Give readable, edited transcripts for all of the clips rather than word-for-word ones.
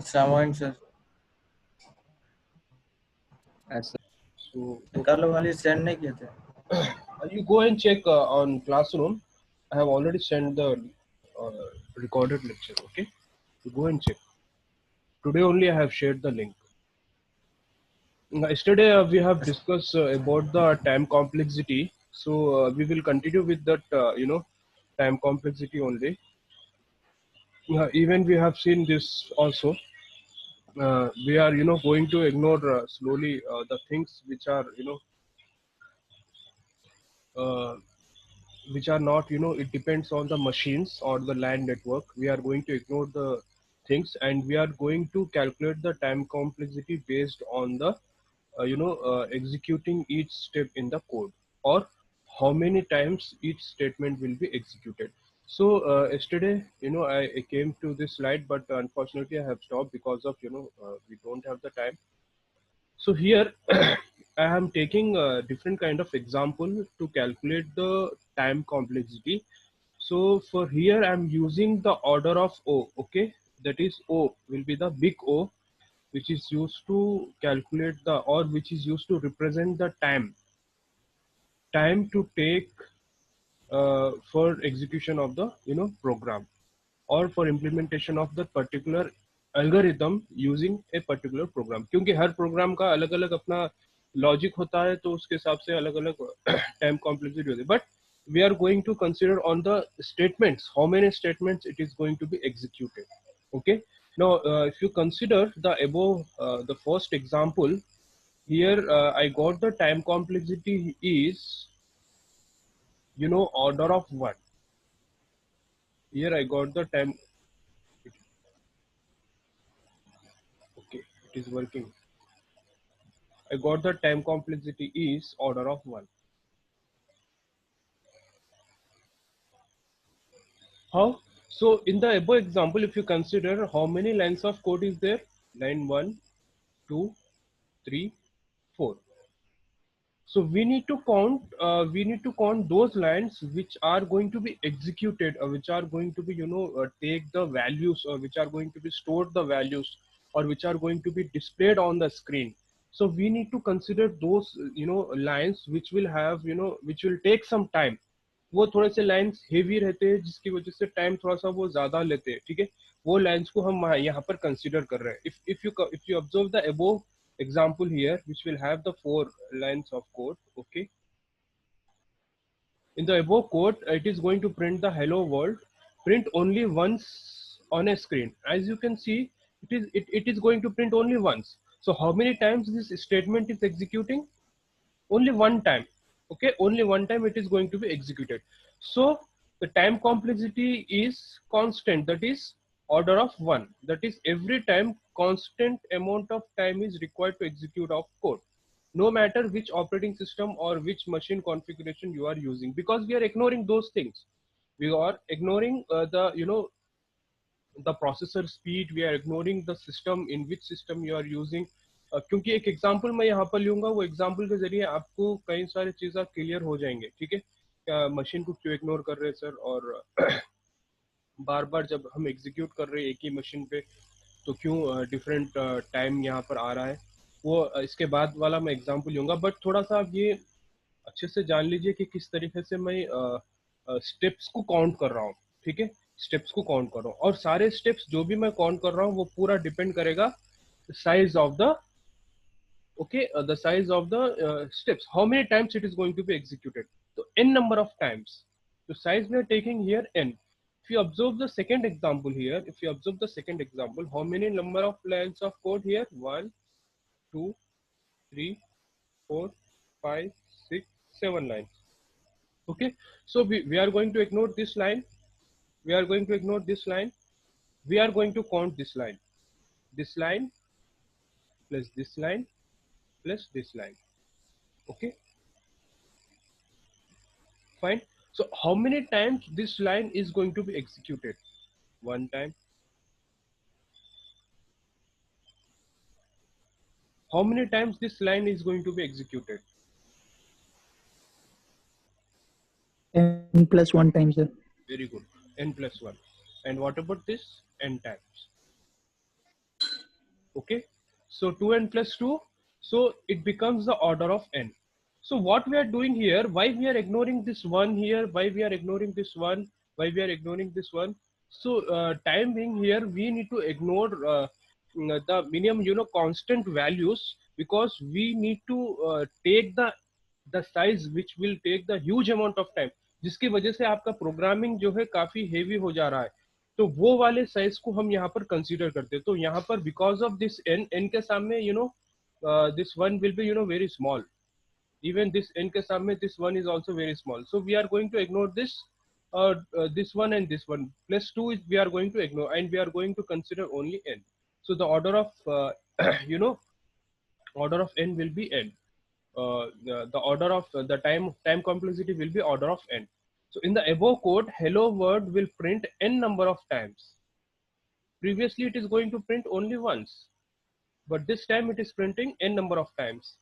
सामाइन sir ऐसा। So कल वाली सेंड नहीं किए थे। you go and check on Classroom. I have already sent the recorded lecture. Okay, you go and check. Today only I have shared the link. Yesterday we have discussed about the time complexity. So we will continue with that. Time complexity only. Even we have seen this also. We are going to ignore slowly the things which are uh, which are not, it depends on the machines or the land network. We are going to ignore the things, and we are going to calculate the time complexity based on the executing each step in the code, or how many times each statement will be executed. So yesterday, I came to this slide, but unfortunately I have stopped because of we don't have the time. So here I am taking a different kind of example to calculate the time complexity. So for here I'm using the order of O, okay? That is O will be the big O, which is used to calculate the, or which is used to represent the time to take for execution of the program, or for implementation of the particular algorithm using a particular program. क्योंकि हर program का अलग अलग अपना logic होता है, तो उसके हिसाब से अलग अलग time complexity होती है. But we are going to consider on the statements, how many statements it is going to be executed. Okay. Now if you consider the above the first example, here I got the time complexity is order of 1. Here I got the time. Okay, it is working. I got the time complexity is order of 1. How? So in the above example, if you consider how many lines of code is there, line 1, 2, 3, 4. So we need to count. We need to count those lines which are going to be executed, or which are going to be take the values, or which are going to be stored the values, or which are going to be displayed on the screen. So we need to consider those lines which will have which will take some time. वो थोड़े से lines heavy रहते हैं, जिसकी वजह से time थोड़ा सा वो ज्यादा लेते हैं. ठीक है, वो लाइंस को हम यहाँ पर कंसीडर कर रहे हैं. If you observe the above example here, which will have the 4 lines of code. Okay, in the above code it is going to print the hello world, print only once on a screen. As you can see, it is going to print only once. So how many times this statement is executing? Only one time. Okay, only one time it is going to be executed. So the time complexity is constant, that is order of 1. That is, every time constant amount of time is required to execute of code, no matter which operating system or which machine configuration you are using, because we are ignoring those things. We are ignoring the processor speed, we are ignoring the system, in which system you are using. क्योंकि एक example मैं यहाँ पर लूंगा, वो example के जरिए आपको कई सारी चीजें क्लियर हो जाएंगे. ठीक है, क्या मशीन को क्यों इग्नोर कर रहे हैं सर, और बार बार जब हम एग्जीक्यूट कर रहे हैं एक ही मशीन पे, तो क्यों डिफरेंट टाइम यहाँ पर आ रहा है, वो इसके बाद वाला मैं एग्जांपल लूंगा. बट थोड़ा सा आप ये अच्छे से जान लीजिए कि किस तरीके से मैं स्टेप्स को काउंट कर रहा हूँ. ठीक है, स्टेप्स को काउंट कर रहा हूँ, और सारे स्टेप्स जो भी मैं काउंट कर रहा हूँ वो पूरा डिपेंड करेगा size of the the size of the steps, how many times it is going to be executed. So n number of times. The size we are taking here n. If you observe the second example here, how many number of lines of code here? 1, 2, 3, 4, 5, 6, 7 lines. Okay, so we are going to ignore this line. We are going to ignore this line. We are going to count this line. This line plus this line plus this line. Okay, fine. So how many times this line is going to be executed? One time. How many times this line is going to be executed? n plus 1 times, sir. Very good. N plus 1. And what about this? N times. Okay, so 2n plus 2, so it becomes the order of n. So what we are doing here, why we are ignoring this one here, why we are ignoring this one, why we are ignoring this one? So time being here, we need to ignore the minimum, you know, constant values, because we need to take the size which will take the huge amount of time, जिसकी वजह से आपका programming जो है काफी heavy हो जा रहा है. तो वो वाले साइज को हम यहाँ पर कंसीडर करते हैं. तो यहाँ पर because of this N, N के सामने you know this one will be you know very small. Even this n के सामने this one is also very small. So we are going to ignore this this one and this one. Plus 2 is we are going to ignore, and we are going to consider only n. So the order of you know, order of n will be n. The order of the time complexity will be order of n. So in the above code, hello world will print n number of times. Previously it is going to print only once, but this time it is printing n number of times.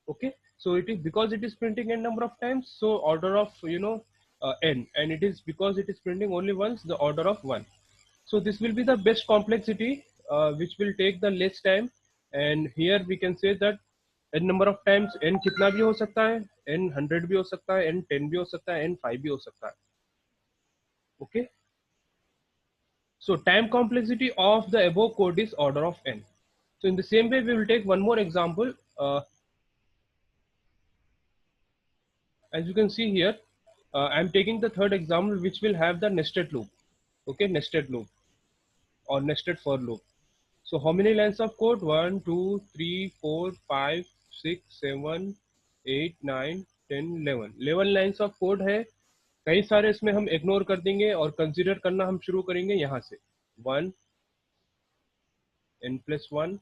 Okay, so it is because it is printing n number of times, so order of you know n, and it is because it is printing only once, the order of 1. So this will be the best complexity which will take the less time. And here we can say that n number of times, n कितना भी हो सकता है, n 100 भी हो सकता है, n 10 भी हो सकता है, n 5 भी हो सकता है. Okay, so time complexity of the above code is order of n. So in the same way we will take one more example. As you can see here, I'm taking the third example which will have the nested loop. Okay, nested loop or nested for loop. So how many lines of code? 1, 2, 3, 4, 5, 6, 7, 8, 9, 10, 11. 11 lines of code है. कई सारे इसमें हम ignore कर देंगे और consider करना हम शुरू करेंगे यहाँ से. 1, n plus 1,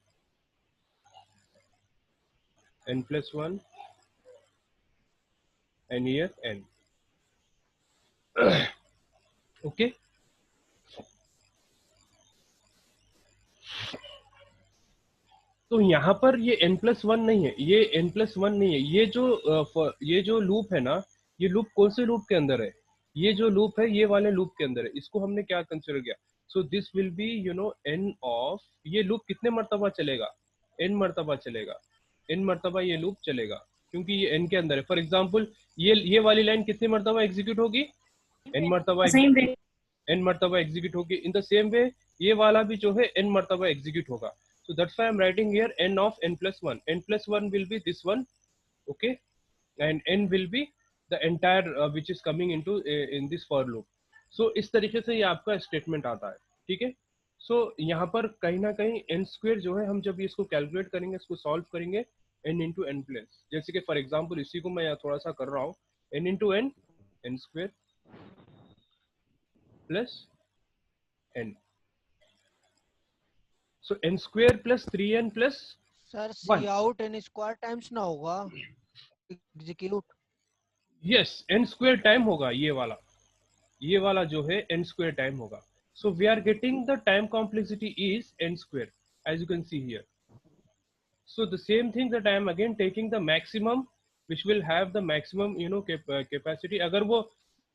n plus 1, and here n. Okay. तो यहाँ पर ये n+1 नहीं है, ये n+1 नहीं है. ये जो लूप है ना, ये लूप कौन से लूप के अंदर है? ये जो लूप है ये वाले लूप के अंदर है. इसको हमने क्या कंसिडर किया? So this will be you no n of, ये लूप कितने मर्तबा चलेगा? n मर्तबा चलेगा. n मर्तबा ये लूप चलेगा क्योंकि ये n के अंदर है. फॉर एग्जाम्पल ये वाली लाइन कितनी मर्तबा एग्जीक्यूट होगी? n मर्तबा एग्जीक्यूट होगी. इन द सेम वे ये वाला भी जो है n मर्तबा एग्जीक्यूट होगा. So that's why I'm writing here n of n plus 1. n plus 1 will be this one, okay, and n will be the entire which is coming into in this for loop. So इस तरीके से ये आपका statement आता है. ठीक है. So यहाँ पर कहीं ना कहीं n स्क्वायर जो है, हम जब इसको कैलकुलेट करेंगे, इसको सॉल्व करेंगे n into n प्लस, जैसे कि फॉर एग्जाम्पल इसी को मैं यहाँ थोड़ा सा कर रहा हूँ, n into n, n square plus n. So n square plus 3n plus sir 1. C out an square times ना होगा execute? Yes, n square time होगा. ये वाला जो है n square टाइम होगा. So we are getting the time complexity is n square, as you can see here. So the same thing that I am again taking the maximum which will have the maximum you know capacity. अगर वो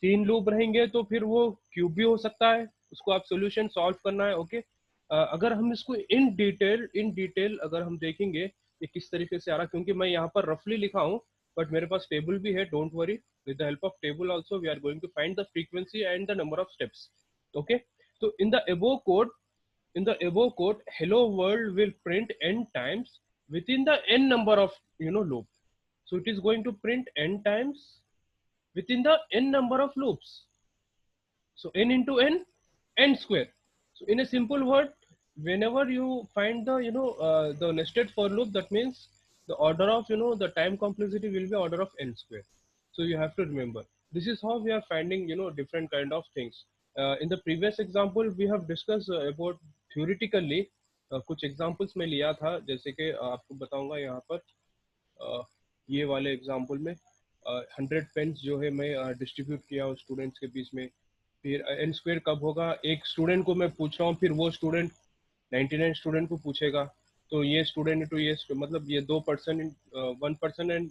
3 loop रहेंगे तो फिर वो cube भी हो सकता है, उसको आप सोल्यूशन सॉल्व करना है. ओके. अगर हम इसको इन डिटेल अगर हम देखेंगे ये किस तरीके से आ रहा, क्योंकि मैं यहाँ पर रफली लिखा हूँ बट मेरे पास टेबल भी है. Don't worry, with the help of table also we are going to find the frequency and the number of steps. Okay. तो in the above code hello world will print n times within the n number of you know loop. So it is going to print n times within the n number of loops. So n into n, n square. So in a simple word, whenever you find the you know the nested for loop, that means the order of you know the time complexity will be order of n square. So you have to remember, this is how we are finding you know different kind of things. In the previous example we have discussed about theoretically. कुछ examples में लिया था, जैसे कि आपको बताऊंगा यहाँ पर ये वाले example में 100 पेन्स जो है मैं डिस्ट्रीब्यूट किया स्टूडेंट्स के बीच में. फिर n स्क्वायर कब होगा, एक स्टूडेंट को मैं पूछ रहा हूँ, फिर वो स्टूडेंट 99 स्टूडेंट को पूछेगा. तो ये स्टूडेंट टू ये मतलब ये 2% 1% and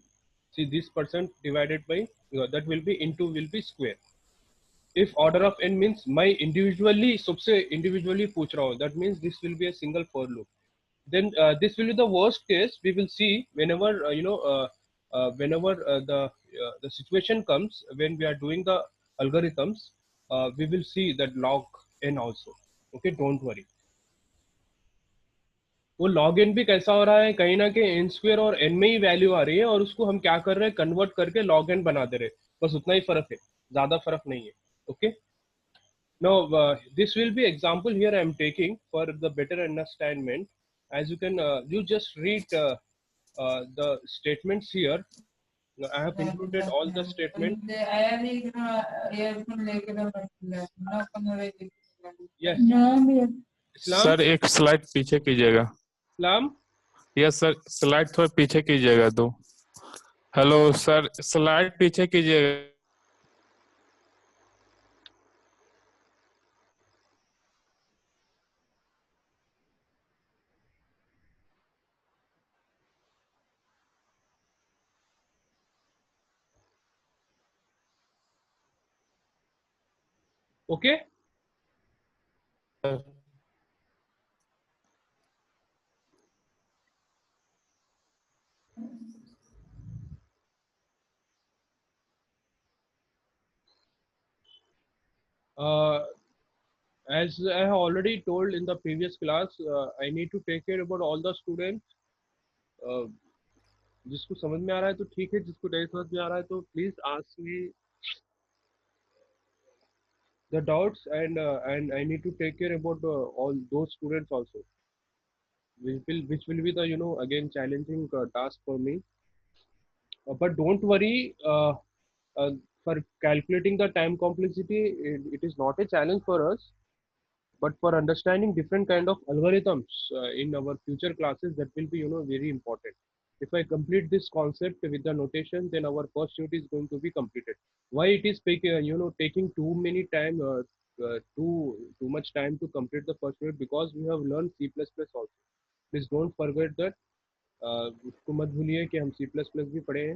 see this percent divided by that will be into will be square. If order of n means मैं individually सबसे individually पूछ रहा हूँ, that means this will be a single for loop. then this will be the worst case. We will see whenever whenever the situation comes when we are doing the algorithms, we will see that log n also. Okay, don't worry. वो log n भी कैसा हो रहा है, कहीं ना कहीं n square और n में ही वैल्यू आ रही है, और उसको हम क्या कर रहे हैं, कन्वर्ट करके log n बना दे रहे हैं, बस उतना ही फर्क है, ज्यादा फर्क नहीं है. Okay. Now, this will be example here I am taking for the better understanding. As you can, you just read the statements here. Now, I have included all the statements. Yes. Islam. Sir एक slide पीछे कीजिएगा. Islam. Yes sir, slide थोड़ा पीछे कीजिएगा. तो hello sir, slide पीछे कीजिएगा. Okay. As I have already told in the previous class, I need to take care about all the students. जिसको समझ में आ रहा है तो ठीक है, जिसको नहीं समझ में आ रहा है तो please ask me the doubts, and I need to take care about all those students also, which will be the again challenging task for me. But don't worry, uh, for calculating the time complexity, it is not a challenge for us. But for understanding different kind of algorithms in our future classes, that will be very important. If I complete this concept with the notation, then our first unit is going to be completed. Why it is taking too many time, too much time to complete the first unit? Because we have learned C++ also. Please don't forget that. उसको मत भूलिए कि हम C++ भी पढ़े हैं,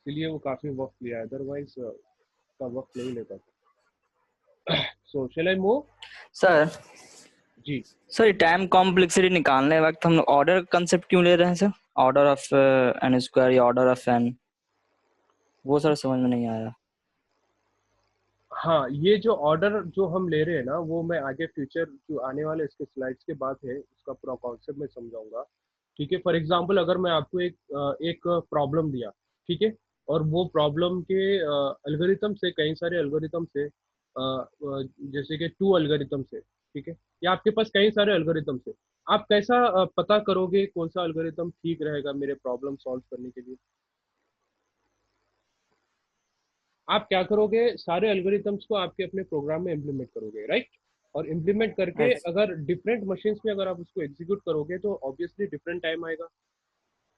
इसलिए वो काफी वक्त लिया है, अदरवाइज का वक्त नहीं लेता. So shall I move? Sir ji sir time complexity निकालने वक्त हम लोग ऑर्डर कंसेप्ट क्यों ले रहे हैं sir? Order of n square या ऑर्डर ऑफ n, वो सर समझ में नहीं आया. हाँ, ये जो ऑर्डर जो हम ले रहे हैं ना, वो मैं आगे फ्यूचर जो आने वाले इसके स्लाइड्स के बाद है, उसका पूरा कॉन्सेप्ट मैं समझाऊंगा. ठीक है. फॉर एग्जांपल अगर मैं आपको एक प्रॉब्लम दिया, ठीक है, और वो प्रॉब्लम के एल्गोरिथम से, कई सारे एल्गोरिथम से, जैसे कि 2 एल्गोरिथम से, ठीक है, या आपके पास कई सारे एल्गोरिथम से, आप कैसा पता करोगे कौन सा एल्गोरिथम ठीक रहेगा मेरे प्रॉब्लम सॉल्व करने के लिए? आप क्या करोगे, सारे एल्गोरिथम्स को आपके अपने प्रोग्राम में इम्प्लीमेंट करोगे, राइट? और इम्प्लीमेंट करके Yes. अगर डिफरेंट मशीन्स में अगर आप उसको एग्जीक्यूट करोगे तो ऑब्वियसली डिफरेंट टाइम आएगा.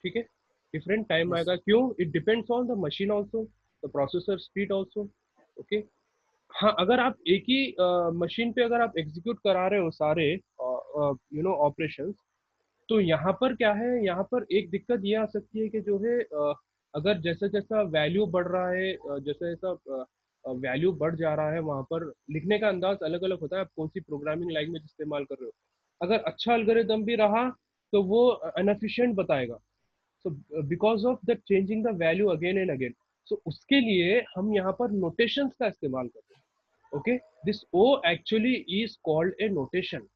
ठीक है, डिफरेंट टाइम Yes. आएगा. क्यों? It depends on the machine also, the processor speed also. Okay. हाँ, अगर आप एक ही मशीन पे अगर आप एग्जीक्यूट करा रहे हो सारे ऑपरेशंस, तो यहाँ पर क्या है, यहाँ पर एक दिक्कत ये आ सकती है कि जो है अगर जैसा जैसा वैल्यू बढ़ रहा है, जैसा जैसा वैल्यू बढ़ जा रहा है, वहाँ पर लिखने का अंदाज अलग अलग होता है, आप कौन सी प्रोग्रामिंग लैंग्वेज इस्तेमाल कर रहे हो. अगर अच्छा एल्गोरिथम भी रहा तो वो इनएफिशिएंट बताएगा. So because of that changing the value again and again, so उसके लिए हम यहाँ पर नोटेशंस का इस्तेमाल करते हैं. Okay, this O actually is called a notation.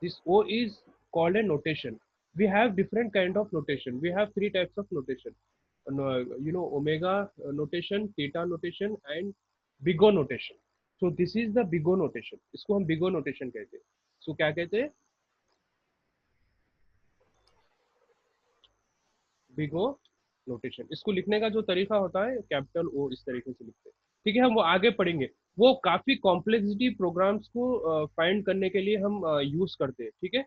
This O is called a notation. We have different kind of notation. We have 3 types of notation. Omega notation, theta notation, and big O notation. So this is the big O notation. इसको हम big O notation कहते हैं. So क्या कहते हैं? Big O notation. इसको लिखने का जो तरीका होता है, कैपिटल O इस तरीके से लिखते हैं. ठीक है, हम वो आगे पढ़ेंगे. वो काफी कॉम्प्लेक्सिटी प्रोग्राम्स को फाइंड करने के लिए हम यूज करते हैं. ठीक है,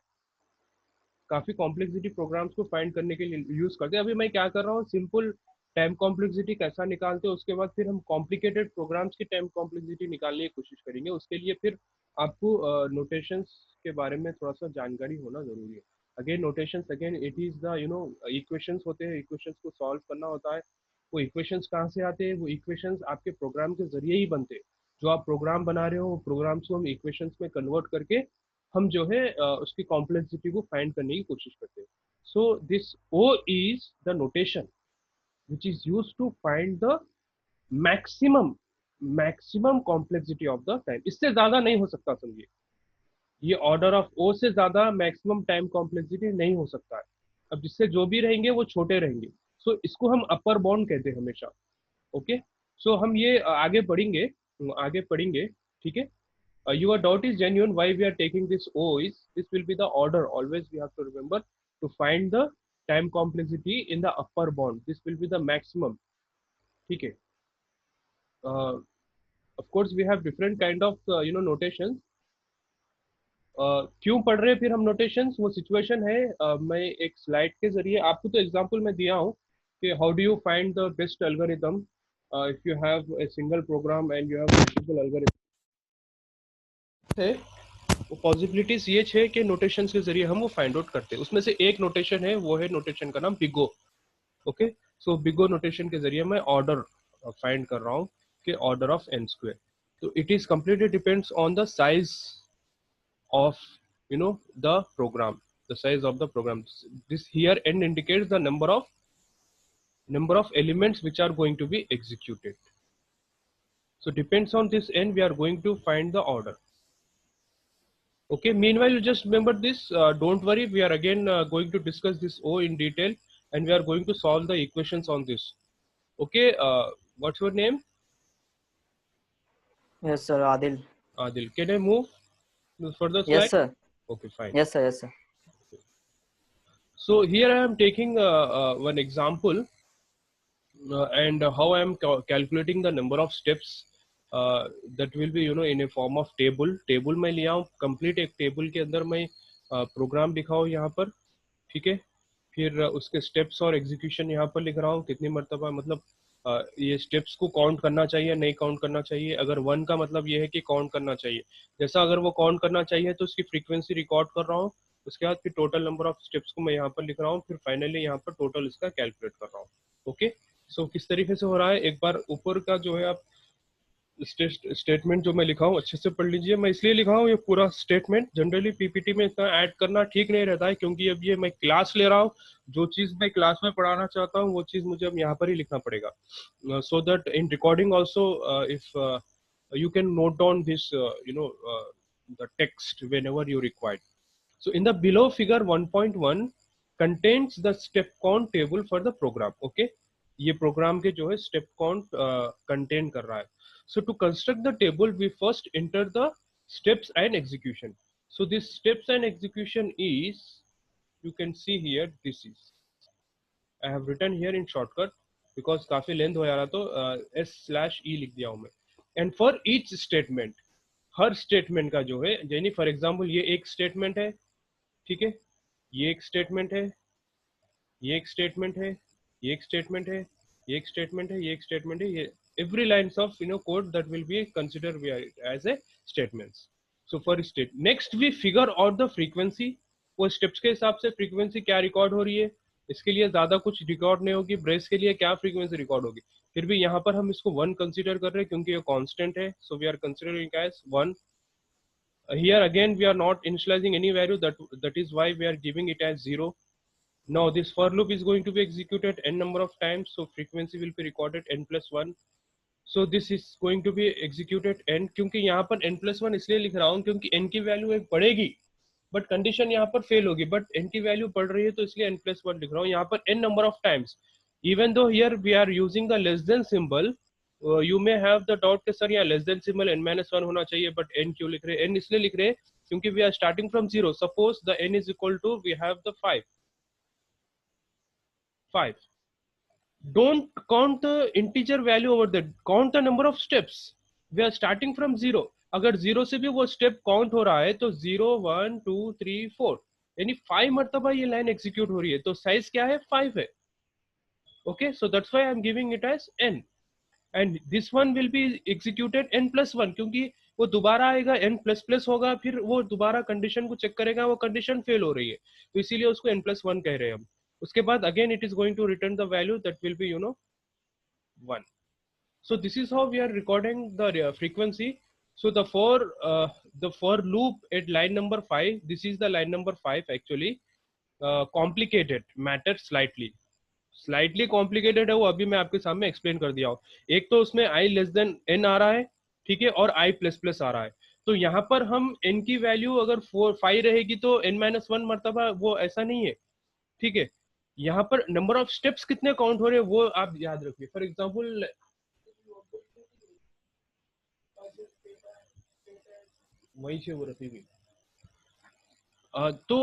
काफी कॉम्प्लेक्सिटी प्रोग्राम्स को फाइंड करने के लिए यूज करते हैं. अभी मैं क्या कर रहा हूँ, सिंपल टाइम कॉम्प्लेक्सिटी कैसा निकालते हैं, उसके बाद फिर हम कॉम्प्लिकेटेड प्रोग्राम्स की टाइम कॉम्प्लेक्सिटी निकालने की कोशिश करेंगे. उसके लिए फिर आपको नोटेशंस के बारे में थोड़ा सा जानकारी होना जरूरी है. Again notations, again it is the equations होते हैं, इक्वेशंस को सॉल्व करना होता है. वो इक्वेशंस कहाँ से आते हैं? वो इक्वेशंस आपके प्रोग्राम के जरिए ही बनते हैं. जो आप प्रोग्राम बना रहे हो, वो प्रोग्राम्स को हम इक्वेशंस में कन्वर्ट करके हम जो है उसकी कॉम्प्लेक्सिटी को फाइंड करने की कोशिश करते हैं. So this O is the notation which is used to find the maximum complexity of the time. इससे ज्यादा नहीं हो सकता, समझिए. ये ऑर्डर ऑफ O से ज्यादा मैक्सिमम टाइम कॉम्प्लेक्सिटी नहीं हो सकता है. अब जिससे जो भी रहेंगे वो छोटे रहेंगे. सो इसको हम अपर बाउंड कहते हैं हमेशा. ओके, सो हम ये आगे पढ़ेंगे. ठीक है. Your doubt is genuine. Why we are taking this O is this will be the order. Always we have to remember to find the time complexity in the upper bound. This will be the maximum. ठीक है. Of course we have different kind of notations. क्यों पढ़ रहे हैं फिर हम notations, वो situation है. मैं एक स्लाइड के जरिए आपको तो एग्जांपल में दिया हूँ कि how do you find the best algorithm if you have a single program and you have multiple algorithm. वो पॉसिबिलिटीज ये छह कि नोटेशंस के जरिए हम वो फाइंड आउट करते हैं. उसमें से एक नोटेशन है, वो है नोटेशन का नाम बिगो. ओके, सो बिगो नोटेशन के जरिए मैं ऑर्डर फाइंड कर रहा हूँ कि ऑर्डर ऑफ n स्क्वायर. तो it is completely depends on the size of the program, the size of the program. This here n indicates the number of elements which are going to be executed. So depends on this n we are going to find the order. Okay, meanwhile you just remember this. Don't worry, we are again going to discuss this O in detail and we are going to solve the equations on this. Okay, what's your name? Yes, sir. Adil. Adil. Can I move further slide? Yes, sir. Okay, fine. Yes, sir. Yes, sir. So here I am taking one example and how I am calculating the number of steps that will be in a form of table. Table में लिया हूँ, complete एक table के अंदर मैं program लिखा हूँ यहाँ पर. ठीक है. फिर उसके steps और execution यहाँ पर लिख रहा हूँ कितनी मर्तबा, मतलब ये स्टेप्स को काउंट करना चाहिए नहीं काउंट करना चाहिए. अगर 1 का मतलब ये है कि काउंट करना चाहिए. जैसा अगर वो काउंट करना चाहिए तो उसकी फ्रीक्वेंसी रिकॉर्ड कर रहा हूँ. उसके बाद फिर टोटल नंबर ऑफ स्टेप्स को मैं यहाँ पर लिख रहा हूँ. फिर फाइनली यहाँ पर टोटल इसका कैलकुलेट कर रहा हूँ. ओके, सो किस तरीके से हो रहा है, एक बार ऊपर का जो है आप स्टेटमेंट जो मैं लिखा हूँ अच्छे से पढ़ लीजिए. मैं इसलिए लिखा हूँ ये पूरा स्टेटमेंट. जनरली पीपीटी में इतना ऐड करना ठीक नहीं रहता है क्योंकि अब ये मैं क्लास ले रहा हूँ. जो चीज मैं क्लास में पढ़ाना चाहता हूँ वो चीज मुझे अब यहाँ पर ही लिखना पड़ेगा. So that in recording also if you can note down this the text whenever you require. So in the below figure 1.1 contains the step count table for the program. Okay, ये program के जो है step count contain कर रहा है. So to construct the table we first enter the steps and execution. So this steps and execution is, you can see here, this is I have written here in shortcut because काफी length हो जा रहा तो S/E लिख दिया हूँ मैं. And for each statement, her statement का जो है, यानी फॉर एग्जांपल ये एक स्टेटमेंट है. ठीक है, ये एक स्टेटमेंट है, ये एक स्टेटमेंट है, ये एक स्टेटमेंट है, ये एक स्टेटमेंट है, ये एक स्टेटमेंट है. ये every lines of code that will be consider as a statements. So for state next we figure out the frequency. वो स्टेप्स के हिसाब से फ्रीक्वेंसी क्या रिकॉर्ड हो रही है. इसके लिए ज्यादा कुछ रिकॉर्ड नहीं होगी. ब्रेस के लिए क्या फ्रीक्वेंसी रिकॉर्ड होगी. फिर भी यहाँ पर हम इसको 1 कंसीडर कर रहे हैं क्योंकि ये कांस्टेंट है. So we are considering as 1. Here again we are not initializing any value, that is why we are giving it as 0. Now this for loop is going to be executed n number of times, so frequency will be recorded n+1. So this is going to be executed n. क्योंकि यहाँ पर n+1 इसलिए लिख रहा हूँ क्योंकि n की value एक बढ़ेगी बट कंडीशन यहाँ पर फेल होगी. बट n की वैल्यू बढ़ रही है तो इसलिए n+1 लिख रहा हूँ. यहाँ पर n number of times. Even though here we are using the less than symbol, you may have the doubt कि सर यहाँ less than symbol n-1 होना चाहिए बट n क्यों लिख रहे हैं. n इसलिए लिख रहे हैं क्योंकि we are starting from 0. Suppose the n is equal to, we have the 5. Don't count the integer value over there. Count the number of steps. We are starting from 0. अगर 0 से भी वो step count हो रहा है तो 0, 1, 2, 3, 4 यानी 5 मर्तबा ये लाइन एग्जीक्यूट हो रही है. तो साइज क्या है, 5 है. Okay, so that's why I'm giving it as n, and this one will be executed n+1 क्योंकि वो दोबारा आएगा n++ होगा, फिर वो दोबारा कंडीशन को चेक करेगा, वो कंडीशन फेल हो रही है तो इसीलिए उसको n+1 कह रहे हैं हम. उसके बाद again it is going to return the value that will be 1. So this is how we are recording the frequency. So the for loop at line number 5, this is the line number 5 actually. Complicated matter slightly complicated है वो, अभी मैं आपके सामने explain कर दिया हूँ. एक तो उसमें i लेस देन n आ रहा है, ठीक है, और i प्लस प्लस आ रहा है. तो यहाँ पर हम n की वैल्यू अगर 5 रहेगी तो n-1 मर्तबा, वो ऐसा नहीं है, ठीक है. यहाँ पर नंबर ऑफ स्टेप्स कितने काउंट हो रहे हैं वो आप याद रखिए. फॉर एग्जाम्पल वही से वो रखी हुई. तो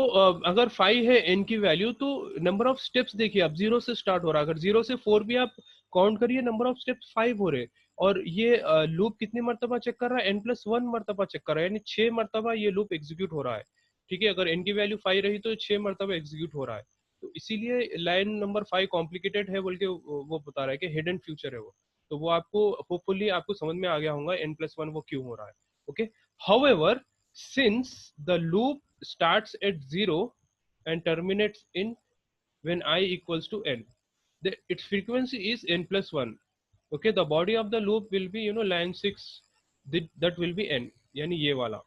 अगर 5 है n की वैल्यू, तो नंबर ऑफ स्टेप्स देखिए आप 0 से स्टार्ट हो रहा है. अगर 0 से 4 भी आप काउंट करिए, नंबर ऑफ स्टेप्स 5 हो रहे. और ये लूप कितनी मर्तबा चेक कर रहा है, n+1 मर्तबा चेक कर रहा है, यानी 6 मर्तबा ये लूप एग्जीक्यूट हो रहा है, ठीक है. अगर n की वैल्यू 5 रही तो 6 मर्तबा एग्जीक्यूट हो रहा है. तो इसीलिए लाइन नंबर 5 कॉम्प्लिकेटेड है बोल के वो बता रहा है कि हिडन फ्यूचर है वो. तो वो आपको होपफुली आपको समझ में आ गया होगा n+1 वो क्यों हो रहा है. Okay. However, since the loop starts at 0 and terminates in when I equals to n, its frequency is n+1. Okay, the body of the loop will be line 6, that will be n, यानी ये वाला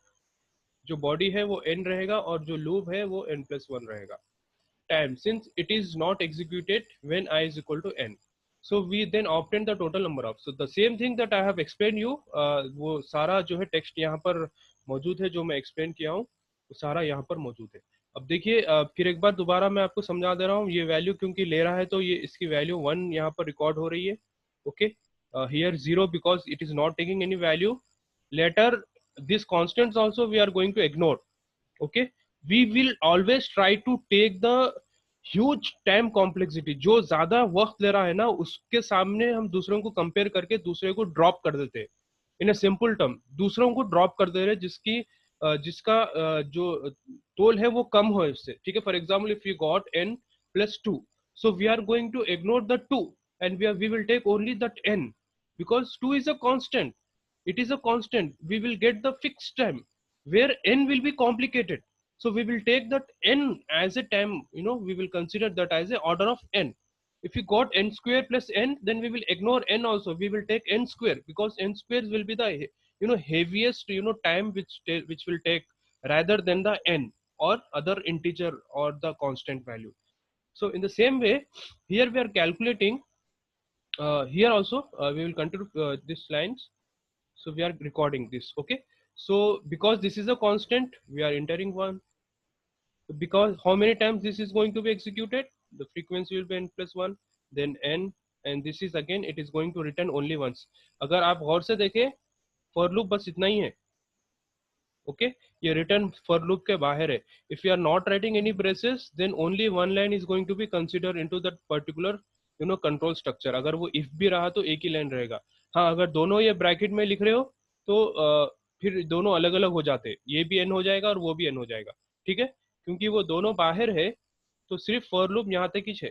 जो body है वो n रहेगा और जो loop है वो n+1 रहेगा. Time, since it is not executed when I is equal to n, so we then obtain the total number of. So the same thing that I have explained you, वो सारा जो है text यहाँ पर मौजूद है, जो मैं एक्सप्लेन किया हूँ वो सारा यहाँ पर मौजूद है. अब देखिए फिर एक बार दोबारा मैं आपको समझा दे रहा हूँ. ये वैल्यू क्योंकि ले रहा है तो ये इसकी वैल्यू 1 यहाँ पर रिकॉर्ड हो रही है. Okay, here 0 because it is not taking any value. Later this constants also we are going to ignore. Okay, we will always try to take the huge time complexity. जो ज्यादा वक्त ले रहा है ना, उसके सामने हम दूसरों को कंपेयर करके दूसरे को ड्रॉप कर देते हैं. इन अ सिंपल टर्म, दूसरों को ड्रॉप कर दे रहे जिसका जो तोल है वो कम हो इससे, ठीक है. For example if you got n+2, so we are going to ignore the 2 and we will take only that n, because 2 is a constant. It is a constant. We will get the fixed time where n will be complicated. So we will take that n as a time, we will consider that as a order of n. If you got n square plus n, then we will ignore n also. We will take n square, because n square will be the heaviest time which will take, rather than the n or other integer or the constant value. So in the same way, here we are calculating. Here also we will continue these lines. So we are recording this. Okay. So because this is a constant, we are entering 1. Because how many times this is going to be executed, the frequency will be n+1, then n, and this is again it is going to return only once. अगर आप गौर से देखें, for loop बस इतना ही है. Okay, ये return for loop के बाहर है. If you are not writing any braces, then only one line is going to be considered into that particular control structure. अगर वो if भी रहा तो एक ही लाइन रहेगा. हाँ, अगर दोनों ये ब्रैकेट में लिख रहे हो तो फिर दोनों अलग अलग हो जाते. ये भी n हो जाएगा और वो भी n हो जाएगा, ठीक है. क्योंकि वो दोनों बाहर है तो सिर्फ फॉर लूप यहाँ तक ही है.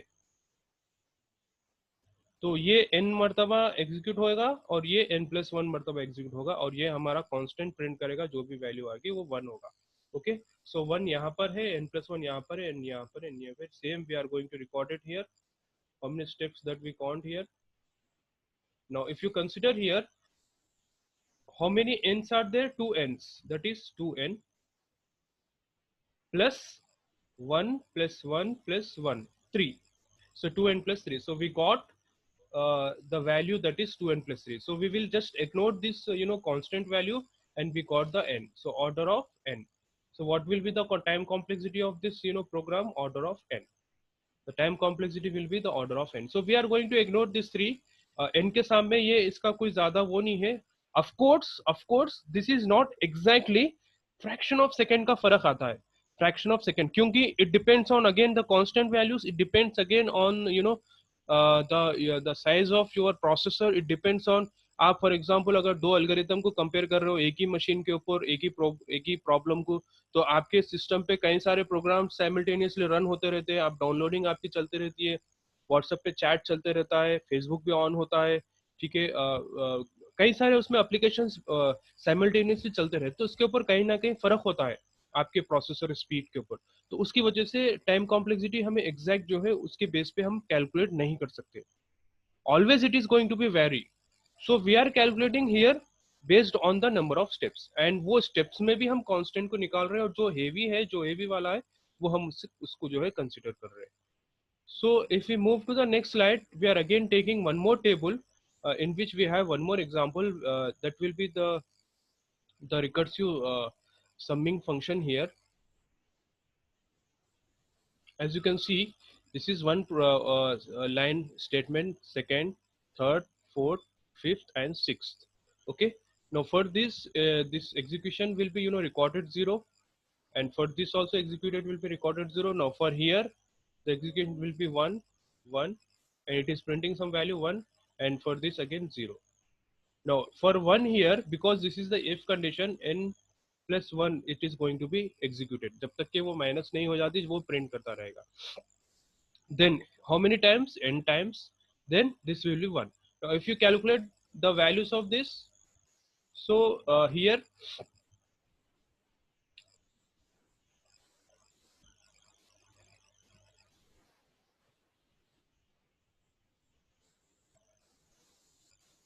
तो ये n मर्तबा एग्जीक्यूट होगा और ये n+1 मर्तबा एग्जीक्यूट होगा, और ये हमारा कांस्टेंट प्रिंट करेगा. जो भी वैल्यू आएगी वो 1 होगा. ओके, सो 1 यहाँ पर है, n+1 यहाँ पर है, n यहाँ पर है, n यहाँ पर. Same we are going to record it here. How many steps that we count here. Now if you consider here, how many n's are there? 2 n's. That is 2n plus 1 plus 1 plus 1, 3. So 2n plus 3. So we got the value that is 2n plus 3. So we will just ignore this constant value, and we got the n. So order of n. So what will be the time complexity of this program? Order of n. The time complexity will be the order of n. So we are going to ignore this 3. n के सामने ये इसका कोई ज्यादा वो नहीं है. Of course, this is not exactly fraction of second का फर्क आता है. Fraction of second, क्योंकि it depends on again the constant values. It depends again on the size of your processor. It depends on, आप for example अगर दो algorithm को compare कर रहे हो एक ही मशीन के ऊपर एक ही प्रॉब्लम को, तो आपके सिस्टम पे कई सारे प्रोग्राम साइमल्टेनियसली रन होते रहते हैं. आप डाउनलोडिंग आपकी चलती रहती है, व्हाट्सएप पे चैट चलते रहता है, फेसबुक भी ऑन होता है, ठीक है. कई सारे उसमें एप्लीकेशंस साइमल्टेनियसली चलते रहते, तो उसके ऊपर कहीं ना कहीं फर्क होता है आपके प्रोसेसर स्पीड के ऊपर. तो उसकी वजह से टाइम कॉम्प्लेक्सिटी हमें एग्जैक्ट जो है उसके बेस पे हम कैलकुलेट नहीं कर सकते. Always it is going to be very. So we are calculating here based on the number of steps, and वो स्टेप्स में भी हम कांस्टेंट को निकाल रहे हैं, और जो हेवी है, जो हेवी वाला है, वो हम उसको जो है कंसिडर कर रहे हैं. So if we move to the next slide, we are again taking one more table in which we have one more example that will be the recursive summing function here. As you can see, this is one line statement, second, third, fourth, fifth, and sixth. Okay. Now for this, this execution will be recorded 0, and for this also executed will be recorded 0. Now for here, the execution will be 1, 1, and it is printing some value 1, and for this again 0. Now for 1 here, because this is the if condition, n plus 1 it is going to be executed. जब तक कि वो minus नहीं हो जाती, वो print करता रहेगा. Then how many times? N times. Then this will be 1. Now if you calculate the values of this, so here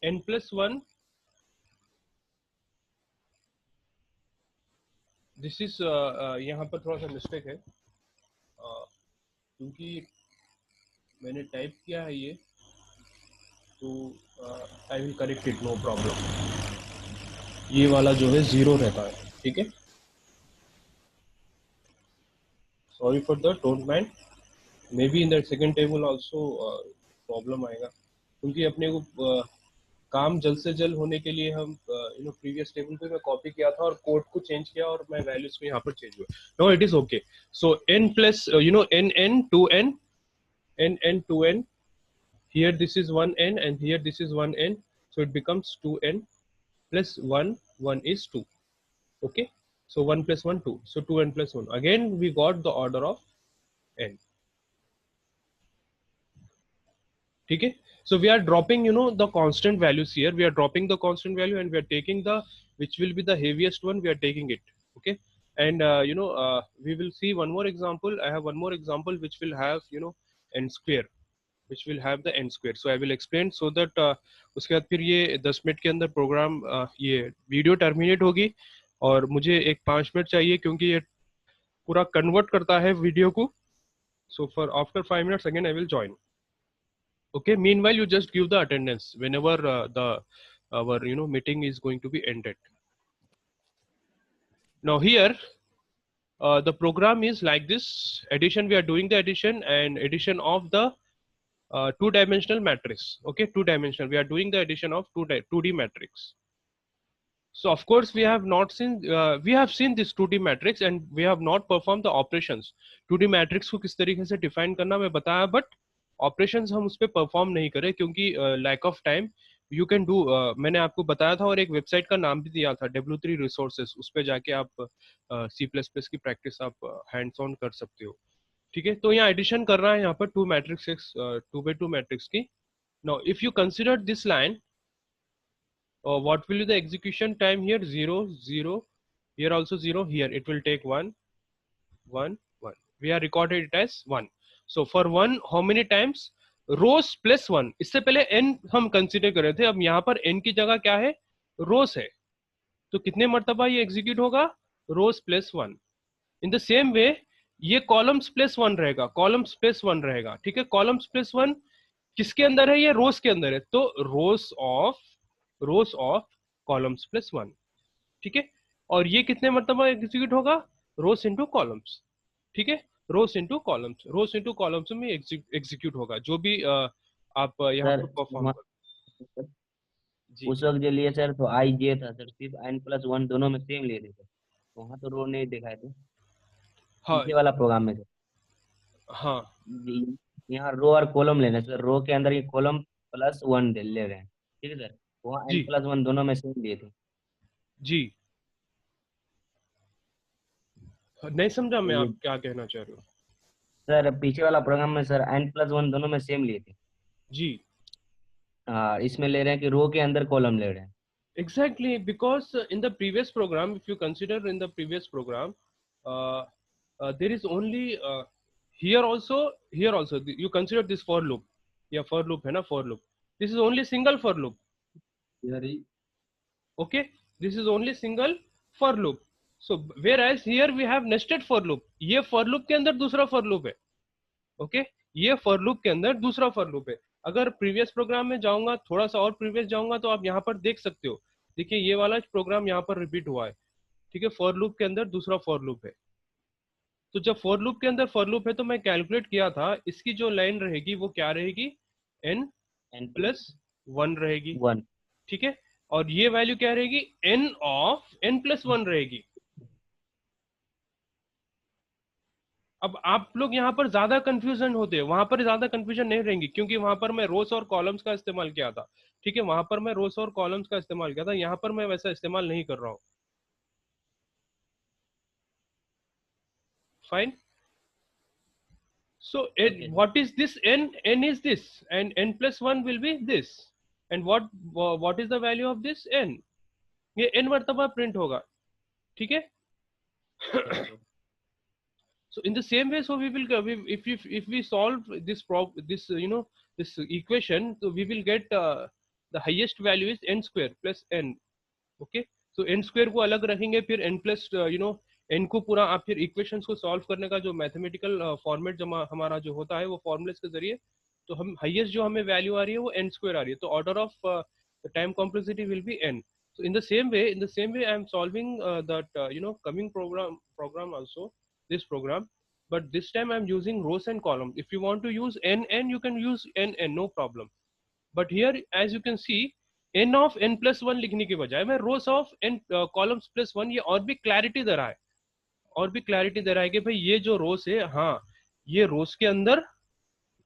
n plus 1, this is यहाँ पर थोड़ा सा मिस्टेक है, क्योंकि मैंने टाइप किया है ये, तो I will correct it, no problem. ये वाला जो है 0 रहता है, ठीक है. Sorry for that, don't mind. Maybe in that second table also problem आएगा, क्योंकि अपने को काम जल्द से जल्द होने के लिए हम प्रीवियस टेबल पे मैं कॉपी किया था और कोड को चेंज किया, और मैं वैल्यूज को यहाँ पर चेंज हुआ. No, it is okay. So n plus n 2n, n 2n, here this is 1n and here this is 1n, so it becomes 2n plus 1, 1 is 2. Okay, so 1 plus 1 2, so 2n plus 1, again we got the order of n. Okay, so we are dropping the constant values here, we are dropping the constant value, and we are taking the which will be the heaviest one, we are taking it. Okay, and we will see one more example. I have one more example which will have n square, which will have the n square. So I will explain, so that उसके बाद फिर ये 10 minute के अंदर programme ये video terminate होगी, और मुझे एक 5 मिनट चाहिए, क्योंकि ये पूरा कन्वर्ट करता है वीडियो को. So for after 5 minutes again I will join. Okay, meanwhile you just give the attendance whenever our meeting is going to be ended. Now here the program is like this. Addition, we are doing the addition, and addition of the two-dimensional matrix. Okay, two-dimensional, we are doing the addition of 2D matrix. So of course we have not seen, we have seen this 2D matrix, and we have not performed the operations. 2D matrix को किस तरीके से define करना मैं बताया, but operations हम उस पे perform नहीं करे, क्योंकि lack of time. You can do, मैंने आपको बताया था, और एक वेबसाइट का नाम भी दिया था, W3 Resources. उस पे जाके आप C++ की प्रैक्टिस आप हैंड्स ऑन कर सकते हो. ठीक है, तो यहाँ एडिशन कर रहा है यहाँ पर 2 मैट्रिक्स 2x2 मैट्रिक्स की. Now if you consider this line, what will be the execution time here? 0 0, here also 0, here it will take 1 1 1. We are recorded it as 1. So for 1, how many times? Rows plus 1. इससे पहले n हम consider कर रहे थे, अब यहाँ पर n की जगह क्या है? रोज है. तो कितने मर्तबा ये एग्जीक्यूट होगा? Rows plus 1. In the same way ये कॉलम्स प्लस 1 रहेगा, कॉलम्स प्लस 1 रहेगा. ठीक है, कॉलम्स प्लस 1 किसके अंदर है? ये रोज के अंदर है, तो रोज ऑफ कॉलम्स प्लस 1. ठीक है, और ये कितने मर्तबा एग्जीक्यूट होगा? रोज इंटू कॉलम्स. ठीक है, रोज इंटू कॉलम्स में एग्जीक्यूट होगा, जो भी आप यहाँ पर परफॉर्म कर. उस वक्त जो लिए सर, तो आई जे था सर, सिर्फ n+1 दोनों में सेम ले रहे थे, वहाँ तो रो नहीं दिखाए थे. हाँ, पीछे वाला प्रोग्राम में सर. हाँ, यहाँ रो और कॉलम लेना सर, रो के अंदर ये कॉलम +1 ले रहे हैं. ठीक है सर, वहाँ n+1 दोनों में सेम लिए थे. जी, नहीं समझा मैं आप क्या कहना चाह रहे हो. सर पीछे वाला प्रोग्राम में सर n+1 दोनों में सेम लिए थे जी. इसमें ले रहे हैं कि रो के अंदर कॉलम ले रहे हैं. Exactly, because in the previous program, if you consider in the previous program, there is only here also you consider this for loop. Yeah, for loop है ना, for loop. This is only single for loop. Okay, this is only single for loop. So whereas here we have nested for loop. ये for loop के अंदर दूसरा for loop है. Okay, ये for loop के अंदर दूसरा for loop है. अगर previous प्रोग्राम में जाऊंगा, थोड़ा सा और previous जाऊंगा, तो आप यहाँ पर देख सकते हो. देखिए ये वाला प्रोग्राम यहाँ पर रिपीट हुआ है. ठीक है, for loop के अंदर दूसरा for loop है. तो जब for loop के अंदर for loop है तो मैं कैलकुलेट किया था, इसकी जो लाइन रहेगी वो क्या रहेगी, n प्लस 1 रहेगी. 1 ठीक है, और ये वैल्यू क्या रहेगी, n ऑफ n प्लस 1 रहेगी. अब आप लोग यहाँ पर ज्यादा कंफ्यूजन होते हैं, वहां पर ज्यादा कंफ्यूजन नहीं रहेंगी, क्योंकि वहां पर मैं रोस और कॉलम्स का इस्तेमाल किया था. ठीक है, वहां पर मैं रोस और कॉलम्स का इस्तेमाल किया था, यहाँ पर मैं वैसा इस्तेमाल नहीं कर रहा हूँ. Fine. So Okay. what is this n? N is this, and n plus 1 will be this. And what is the value of this n? ये n मर्तबा प्रिंट होगा. ठीक है. So in the same way, so we will if we solve this this equation, so we will get the highest value is n square plus n. Okay, so n square को अलग रखेंगे, फिर n plus n को पूरा आप फिर equations को solve करने का जो मैथमेटिकल फॉर्मेट जमा हमारा जो होता है वो फॉर्मूलेस के जरिए, तो हम हाईएस्ट जो हमें वैल्यू आ रही है वो n स्क्वायर आ रही है. तो order of time complexity will be n. So in the same way I am solving that coming program also, this program, but this time I am using rows and columns. If you want to use n, you can use n, no problem. But here as you can see, n of n plus 1 लिखने के बजाय मैं rows of n columns plus 1, ये और भी clarity दे रहा है, और भी क्लैरिटी दे रहा है कि भाई ये जो रोस है, हाँ ये रोस के अंदर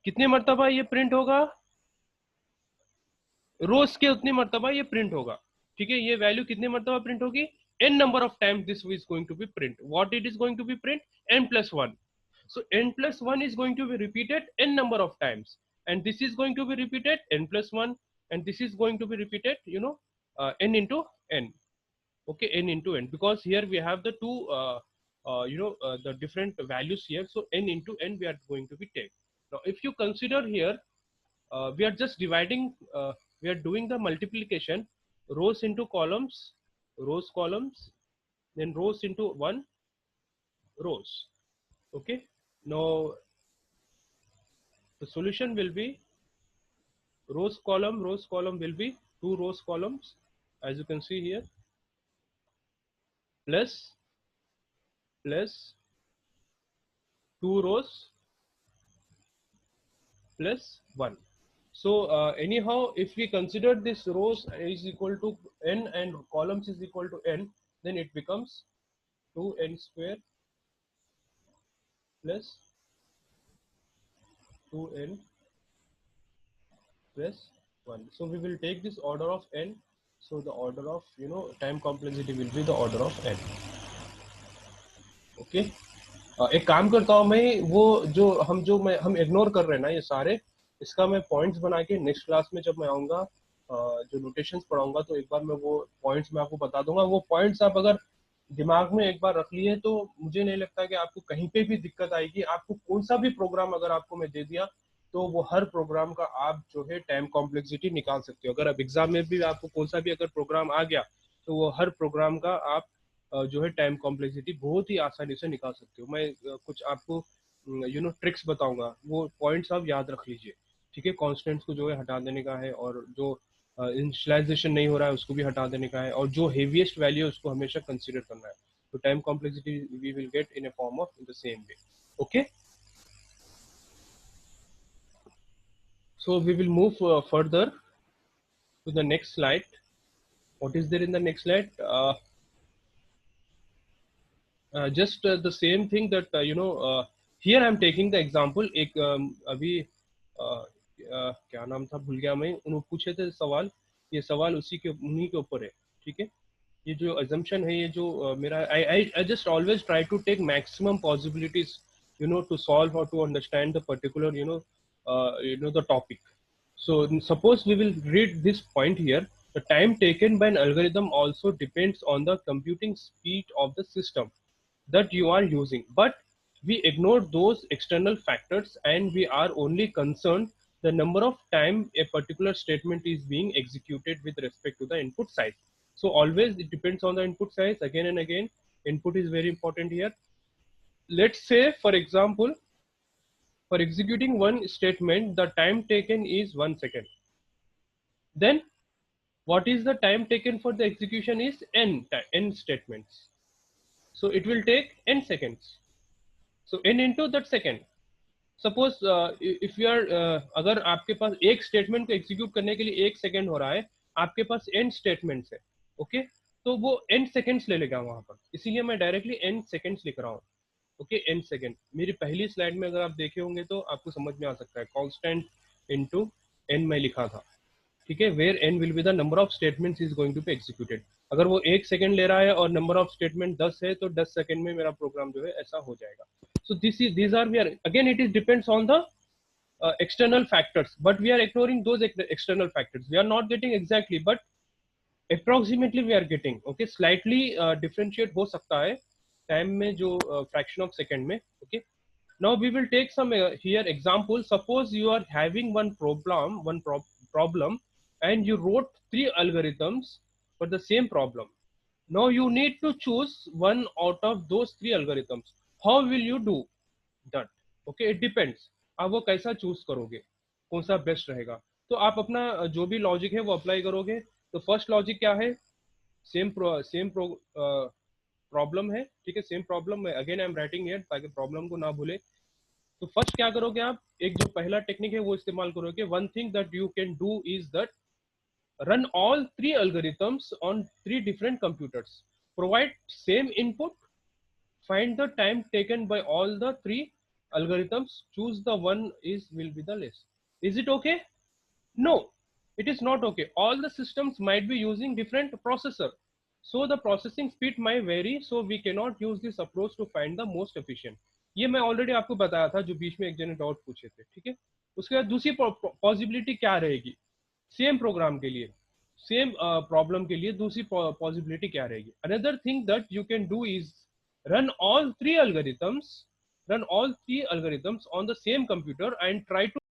कितने मर्तबा ये प्रिंट होगा, रोस के उतनी मर्तबा ये प्रिंट होगा. ठीक है, ये वैल्यू कितने मर्तबा प्रिंट होगी, n number of times this is going to be print. What it is going to be print, n plus 1. So n plus 1 is going to be repeated n number of times, and this is going to be repeated n plus 1, and this is going to be repeated n into n. Okay, n into n, because here we have the two the different values here, so n into n we are going to be take. Now if you consider here, we are just dividing, we are doing the multiplication, rows into columns, rows columns, then rows into 1 rows. Okay, now the solution will be rows column will be 2 rows columns, as you can see here, plus 2 rows plus 1. So anyhow, if we consider this rows is equal to n and columns is equal to n, then it becomes 2n square plus 2n plus 1. So we will take this order of n. So the order of time complexity will be the order of n. Okay, एक काम करता हूँ मैं, वो जो हम ignore कर रहे हैं ना ये सारे, इसका मैं पॉइंट्स बना के नेक्स्ट क्लास में जब मैं आऊँगा, जो नोटेशंस पढ़ाऊंगा, तो एक बार मैं वो पॉइंट्स मैं आपको बता दूंगा. वो पॉइंट्स आप अगर दिमाग में एक बार रख लिए तो मुझे नहीं लगता कि आपको कहीं पे भी दिक्कत आएगी. आपको कौन सा भी प्रोग्राम अगर आपको मैं दे दिया तो वो हर प्रोग्राम का आप जो है टाइम कॉम्प्लेक्सिटी निकाल सकते हो. अगर अब एग्जाम में भी आपको कौन सा भी अगर प्रोग्राम आ गया तो वो हर प्रोग्राम का आप जो है टाइम कॉम्प्लेक्सिटी बहुत ही आसानी से निकाल सकते हो. मैं कुछ आपको ट्रिक्स बताऊंगा, वो पॉइंट्स आप याद रख लीजिए. ठीक है, कॉन्स्टेंट्स को जो है हटा देने का है, और जो इनिशियलाइजेशन नहीं हो रहा है उसको भी हटा देने का है, और जो हेवीएस्ट वैल्यू है उसको हमेशा कंसीडर करना है. तो time complexity we will get in a form of in the same way. Okay, so we will move further to the next slide. What is there in the next slide? Just the same thing that here I am taking the example. एक अभी क्या नाम था भूल गया मैं, उन्होंने पूछे थे सवाल, ये सवाल उन्हीं के ऊपर है. ठीक है, ये जो assumption है, ये जो मेरा I just always try to take maximum possibilities to solve or to understand the particular the topic. So suppose we will read this point here. The time taken by an algorithm also depends on the computing speed of the system that you are using, but we ignore those external factors and we are only concerned the number of time a particular statement is being executed with respect to the input side. So always it depends on the input size. Again and again, input is very important here. Let's say, for example, for executing one statement, the time taken is 1 second. Then what is the time taken for the execution is n statements. So it will take n seconds. So n into that second. Suppose if you are अगर आपके पास एक statement को execute करने के लिए 1 second हो रहा है, आपके पास n स्टेटमेंट्स है, ओके, तो वो n सेकंड्स ले लेगा वहां पर, इसीलिए मैं डायरेक्टली n सेकंड्स लिख रहा हूँ, ओके, n सेकंड। मेरी पहली स्लाइड में अगर आप देखे होंगे तो आपको समझ में आ सकता है, कांस्टेंट इनटू n मैं लिखा था, ठीक है, where n will be the number of statements is going to be executed. अगर वो 1 सेकंड ले रहा है और नंबर ऑफ स्टेटमेंट 10 है तो 10 सेकंड में मेरा प्रोग्राम जो है ऐसा हो जाएगा। So these are, we are, again it is depends on the external factors, but we are ignoring those external factors. We are not getting exactly, but approximately we are getting, okay, slightly differentiate हो सकता है time में जो fraction of second में, okay. Now we will take some here example. Suppose you are having one problem and you wrote 3 algorithms for the same problem. Now you need to choose one out of those 3 algorithms. How will you do that? Okay, it depends. आप वो कैसा choose करोगे, कौन सा best रहेगा, तो आप अपना जो भी लॉजिक है वो अप्लाई करोगे। तो फर्स्ट लॉजिक क्या है, सेम प्रॉब्लम है, ठीक है, सेम प्रॉब्लम है, again I am writing here ताकि प्रॉब्लम को ना भूले। तो फर्स्ट क्या करोगे आप, एक जो पहला टेक्निक है वो इस्तेमाल करोगे। One thing that you can do is that run all 3 algorithms on 3 different computers, provide same input, find the time taken by all the 3 algorithms, choose the one will be the less. Is it okay? No, it is not okay. All the systems might be using different processor, so the processing speed might vary, so we cannot use this approach to find the most efficient. ये मैं already आपको बताया था, जो बीच में एक जने doubt पूछे थे, ठीक है। उसके बाद दूसरी पॉसिबिलिटी क्या रहेगी, सेम प्रोग्राम के लिए, सेम प्रॉब्लम के लिए दूसरी पॉसिबिलिटी क्या रहेगी। Another thing that you can do is run all 3 algorithms on the same computer and try to